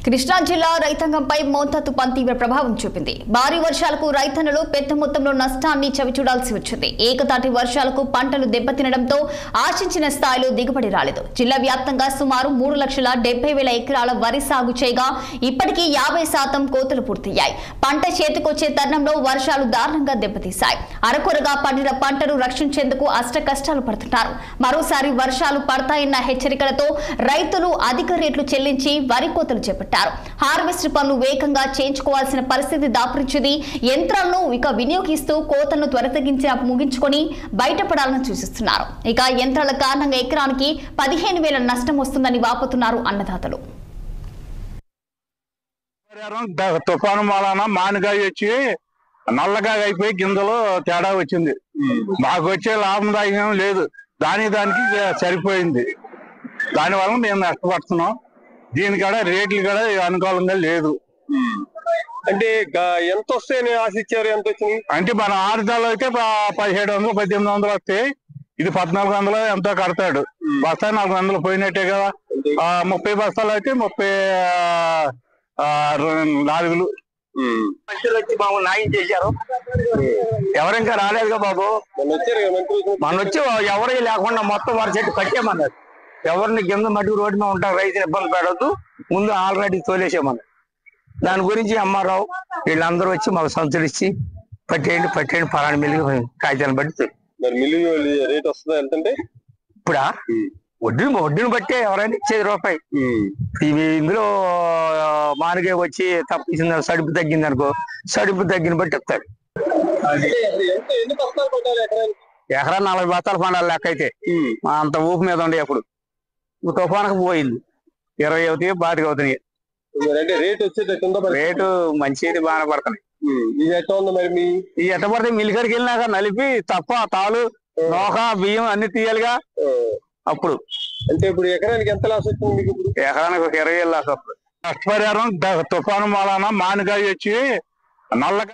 కృష్ణా జిల్లా రైతాంగంపై మోంతా తుఫాన్ తీవ్ర ప్రభావం చూపింది. భారీ వర్షాలకు రైతన్నలు పెద్ద మొత్తంలో నష్టాన్ని చవిచూడాల్సి వచ్చింది. ఏకతాటి వర్షాలకు పంటలు దెబ్బతినడంతో ఆశించిన స్థాయిలో దిగుబడి రాలేదు. జిల్లా వ్యాప్తంగా సుమారు 3,70,000 ఎకరాల వరి సాగు చేయగా ఇప్పటికీ 50% కోతలు పూర్తయ్యాయి. పంట చేతికొచ్చే తరుణంలో వర్షాలు దారుణంగా దెబ్బతీశాయి. అరకొరగా పండిన పంటను రక్షించేందుకు అష్ట కష్టాలు పడుతున్నారు. మరోసారి వర్షాలు పడతాయన్న హెచ్చరికలతో రైతులు అధిక రేట్లు చెల్లించి వరి కోతలు చేపట్టారు. హార్వెస్ట్ పనులు వేగంగా చేయించుకోవాల్సిన పరిస్థితి దాపురించింది. యంత్రాలను ఇక వినియోగిస్తూ కోతలను త్వరితగించి ముగించుకొని బయటపడాలని సూచిస్తున్నారు. ఇక యంత్రాల కారణంగా ఎకరానికి 15,000 నష్టం వస్తుందని వాపోతున్నారు అన్నదాతలు. తుఫాను వలన మానగాయ వచ్చి నల్లగా అయిపోయి గింజలు తేడా వచ్చింది. మాకు వచ్చే లాభదాయకం లేదు. దానికి సరిపోయింది. దానివల్ల మేము నష్టపడుతున్నాం. దీనికాడ రేట్లు కూడా అనుకూలంగా లేదు. అంటే ఎంత వస్తాయని ఆశించారు? ఎంత వచ్చింది అంటే మన ఆరుదాలు అయితే 1700, 1800 వస్తాయి. ఇది 1400 ఎంతో కడతాడు. బస్తా 400 పోయినట్టే కదా. 30 బస్తాలు అయితే 34,000. వచ్చి బాబు న్యాయం చేశారు. ఎవరింకా రాలేదుగా బాబు. మన వచ్చి ఎవరు లేకుండా మొత్తం వారి చెట్టు కట్టేమన్నారు. ఎవరిని కింద మటుకు రోడ్డు మీద ఉంటారు. రైతులు ఇబ్బంది పడవద్దు, ముందు ఆల్రెడీ తోలేసామన్నారు. దాని గురించి అమ్మారావు వీళ్ళందరూ వచ్చి మాకు సంతరిచ్చి పట్టేయండి పలానా మిల్లు కాగితాలను బట్టి రేట్ వస్తుంది. ఎంతంటే ఇప్పుడా వడ్డీని బట్టే ఎవరైనా ఇచ్చేది రూపాయి. ఇవి ఇందులో మానగా వచ్చి తప్పించింది, సడుపు తగ్గింది అనుకో, సడుపు తగ్గిన బట్టి ఇస్తారు. ఎకరా 40 బస్తాలు పండాలి లెక్క అయితే. అంత ఊపు మీద ఉండే అప్పుడు తుఫానికి పోయింది. 20 అవుతాయి, 25 అవుతున్నాయి. రేటు మంచిది బాగా పడుతున్నాయి. ఈ ఎట్ట పడితే మిల్లి కాడికి వెళ్ళినాక నలిపి తప్ప తాలు నోక బియ్యం అన్ని తీయాలిగా. అప్పుడు అంటే ఇప్పుడు ఎకరానికి ఎంత లాస్ వచ్చింది మీకు? ఎకరానికి ఒక 20,000 లాస్ వస్తుంది. నష్టపరిహారం తుఫాను వలన మానగాయ వచ్చి నల్లగా